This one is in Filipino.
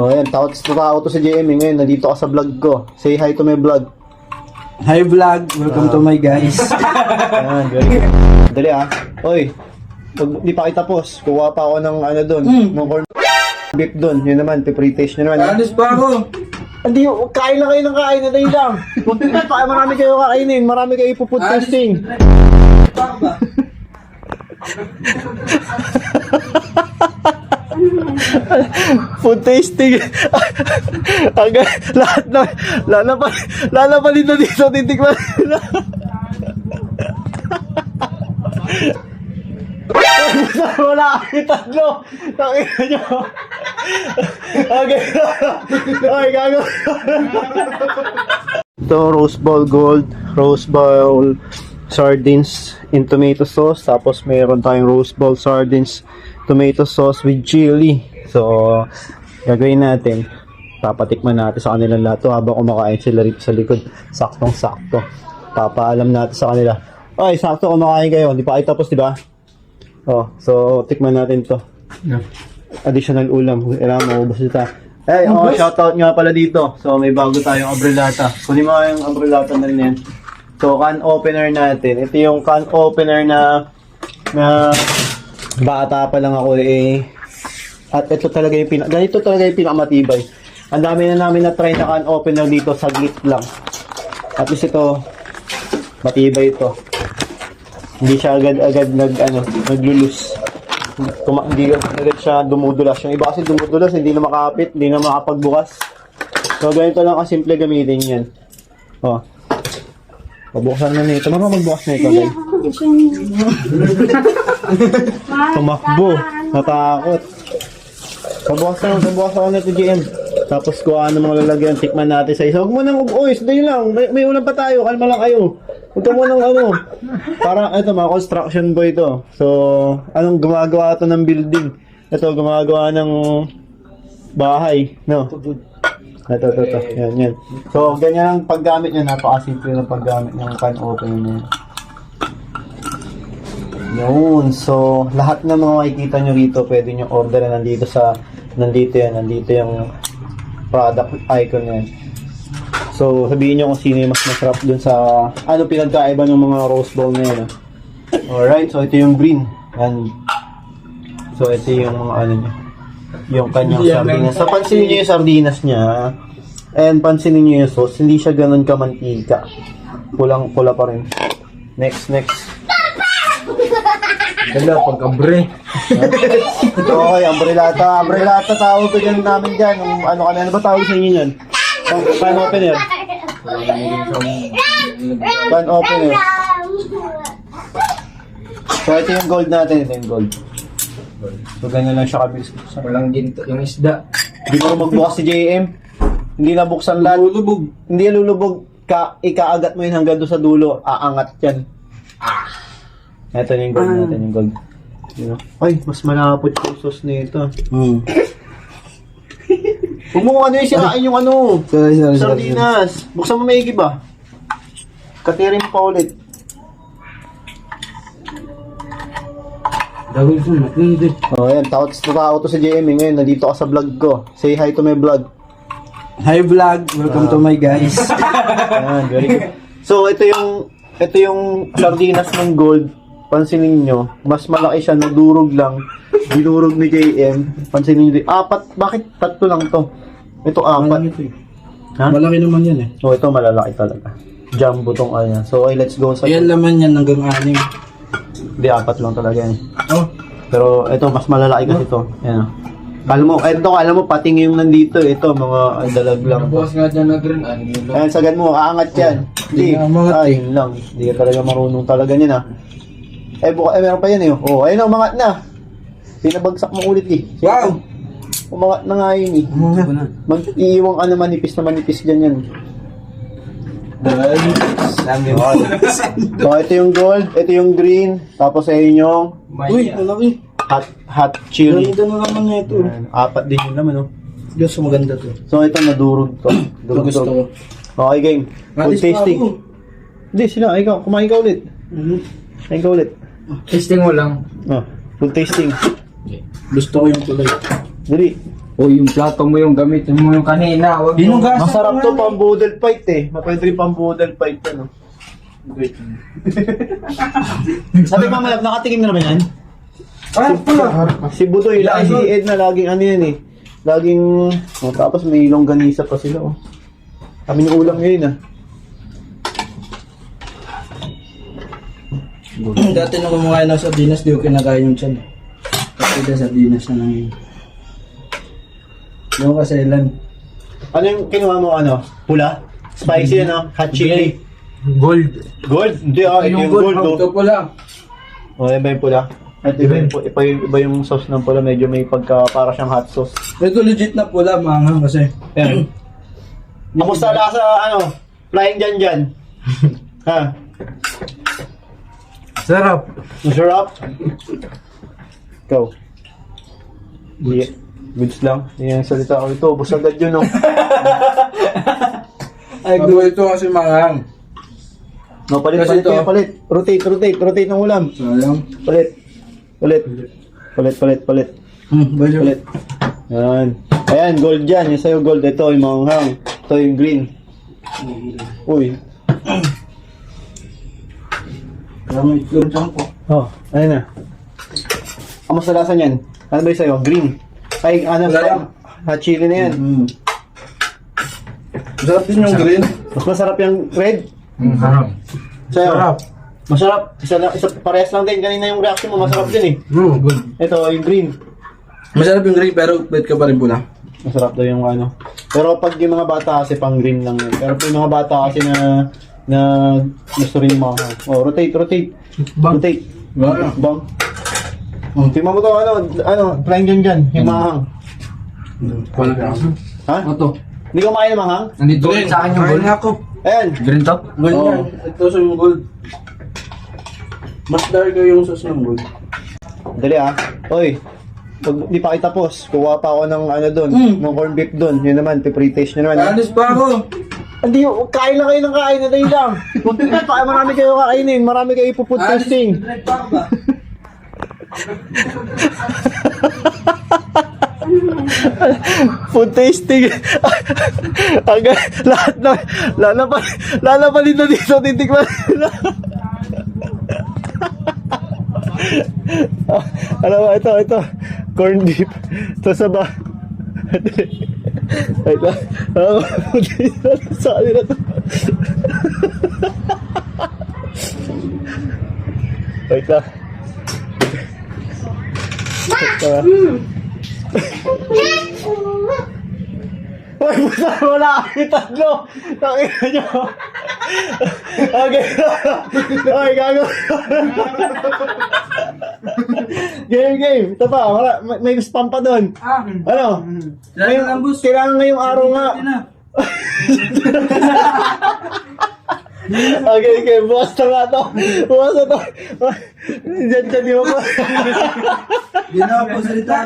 Oh, ayan, tao to si JM ngayon. Nandito ka sa vlog ko. Say hi to my vlog. Hi vlog, welcome to my guys. Ayan, very good. Dali ah. Oy, pag di pa kita tapos, kuha pa ako ng ano doon. Ng corn beef doon. Yun naman, pre-taste nyo naman. Alis pa ako. Hindi, kain lang kayo ng kain. Natay lang. Marami kayo kakainin. Marami kayo ipufood tasting. Food tasting. Lahat na lalapalit na dito, titikman nila. Wala kami tatlo. Takina nyo. Okay. Okay, gago. Ito, rose ball gold, rose ball sardines in tomato sauce. Tapos mayroon tayong rose ball sardines tomato sauce with chili. So, gagawin natin. Papatikman natin sa kanilang lahat to habang kumakain sila rito sa likod. Saktong-sakto. Papaalam natin sa kanila. Oy, sakto kumakain kayo. Hindi pa kayo tapos, di ba? Oh, so tikman natin to. Yeah. Additional ulam. Kailangan maubos ito. Eh, oh, shoutout nga pala dito. So, may bago tayong umbrellata. Kunin mo yung umbrellata na rin yan. So, can opener natin. Ito yung can opener na bata pa lang ako eh. At ito talaga yung ganito talaga yung pinakamatibay. Ang dami na namin na-try na can opener dito, saglit lang. At least ito, matibay ito. Hindi siya agad naglulus. Hindi agad siya dumudulas. Yung iba kasi dumudulas, hindi na makapit, hindi na makapagbukas. So, ganito lang kasimple gamitin yan. Oh. Pabuksan na nito. Marunong magbukas na ito, guys. Tumakbo. Natakot. Pabuksan ako nito, GM. Tapos kung ano mga lalagyan, tikman natin sa isa. Huwag mo nang sandali lang. May ulam pa tayo. Kalma lang kayo. Huwag ka munang Parang ito, mga construction boy to. So, anong gumagawa to ng building? Ito, gumagawa ng bahay. No? Ito. Yan. So, ganyan ang paggamit niya. Napakasimple ng paggamit ng can opener niya. Yun. So, lahat ng mga makikita nyo rito, pwede nyo order na nandito yung product icon yan. So, sabihin nyo kung sino yung mas masarap dun sa pinagkaiba ng mga rose bowl na yan. Alright, so ito yung green. Yan. So, ito yung mga niya. Yung kanyang sardinas. So, pansinin nyo yung sardinas niya. And pansinin nyo yung sauce. Hindi siya ganun kamantika. Pulang-pula pa rin. Next. Dala, pagkabre. Okay, umbrellata. Umbrellata tawag ko dyan namin dyan. Ano ba tawag sa inyo yan? Can opener. Can opener. So, ito yung gold natin. Ito yung gold. So, ganyan lang siya kabilis. Walang ginto yung isda. Hindi mo magbukas si JM. Hindi nabuksan lahat. Lulubog. Hindi lulubog. Ikaagat mo yun hanggang doon sa dulo. Aangat yan. Ito yung gold natin. Yung gold. Ay, mas malapot yung sauce nito. Huwag mo yung sirain yung Sorry. sardinas. Buksan mo maigi ba? Katirin pa ulit. Dagol ko, matindi. Oh, ayan. Tao to si JM ngayon. Nandito ka sa vlog ko. Say hi to my vlog. Hi vlog, welcome to my guys. Ayan, very good. So, ito yung sardinas ng gold. Pansinin nyo, mas malaki siya, nadurog lang. Dinurog ni JM. Pansinin nyo, bakit tatlo lang to? Ito 4. Ha? Malaki naman yan eh. Oh, ito malalaki talaga. Jumbo tong yan. So, okay, let's go sa... Ayan laman yan hanggang 6. Hindi, 4 lang talaga yan. Oh. Pero ito, mas malalaki kasi ito. Ayan. Alam mo, pating yung nandito. Ito, mga dalag lang. Bukas nga dyan na green. Ayan, sagad mo, aangat yan. Hindi, ayun lang. Hindi ka talaga marunong talaga yan, ha. Meron pa yan, eh. Oh, ayun, umangat na. Pinabagsak mo ulit, eh. Wow! Umangat na nga yun, eh. Mag-iiwang manipis na manipis dyan yan. So, ito yung gold, ito yung green, tapos ayun yung Uy, malaki. hot chili. Ganda na naman na ito. 4 din yun naman, no? Diyos, maganda to. So, ito nadurog to. Gusto ko. Okay, game. Food tasting. Hindi, sila. Ikaw, kumain ka ulit. Kumain ka ulit. Tasting mo lang. Food tasting. Gusto ko yung kulay. Dali. O yung plato mo yung gamitin mo yung kanina. Wag yung Hinugasan Masarap ko to nga pang boodle fight eh. Mapwede rin pang boodle fight ano. Great. Sabi mo malap, nakatikim na naman yan? Ah, pula. Si Budoy, si Ed na laging ano yan eh. Laging, tapos may longganisa pa sila oh. Kami yung ulam ngayon ah. Dati nung kumakain ng sardinas, di ko kinakain yung tiyan. Kasi na sardinas na lang yun. Yung kaselan. Ano yung kinuha mo ano? Pula? Spicy ano? Hot chili? gold. Gold? Hindi ah, ito yung gold oh. Ito pula. O, iba yung pula. At iba yung sauce ng pula, medyo may pagka para siyang hot sauce. Ito legit na pula, manghang kasi. Ayan. Kamusta lasa ano? Flying dyan. Ha? Sarap. Masarap? Ikaw? Yeah. Goods lang. Yan ang salita ko ito. Ubus agad yun oh. Ay, ito kasi manghang. No, palit, Kasi palit, ito- kaya palit. Rotate ng ulam. Sayang. Palit. Palit. Bayo. Palit. Yan. Ayan, gold yan. Yung sa'yo gold. Ito yung manghang. Ito yung green. Uy. Kaya may itlog dyan po. Oh, ayun na. Kamusta lasa niyan? Ano ba yung sa'yo? Green. Ay, ano? Wala lang. Hot chili na yan. Masarap din yung green. Mas masarap yung red. Sarap. Sa'yo? Sarap. Masarap. Isa parehas lang din. Kanina yung reaction mo, masarap din eh. Good. Ito, yung green. Masarap yung green pero bet ka pa rin pula. Masarap daw yung ano. Pero pag yung mga bata kasi pang green lang yun. Pero pag yung mga bata kasi na gusto rin yung mga oh, rotate. Rotate. Wow. Bang. Tingnan mo to, flying dyan. Yung mahang. Ha? Ano to? Hindi ko makain ng mahang? Nandito ulit sa akin yung Kain gold. na ako. Ayan. Green to? Gold Oo. yan. Ito sa yung gold. Mas darker yung sauce ng gold. Dali ah. Oy. Pag di pa kayo tapos, kuha pa ako ng ano doon, ng corned beef doon. Yun naman, pre-taste nyo naman. Ha? Alis pa ako. Hindi, kain lang kayo ng kain, natay lang. Marami kayo kakainin, marami kayo ipufood tasting. Direct pa ako ba? Food tasting. Aga, lahat na palito dito, titikman nila. Alam mo, ito. Corned beef. Ito sa ba? Ito. Alam mo, sa kanila to. Wait lang. Uy, buta, wala kami tatlo. Nakita nyo. Okay. Okay, gago. Game. Ito pa, may spam pa doon. Ano? Kailangan ngayong araw nga. Okay, bukas na nga to. Bukas na to. Diyan, di mo pa. Di na ako salita.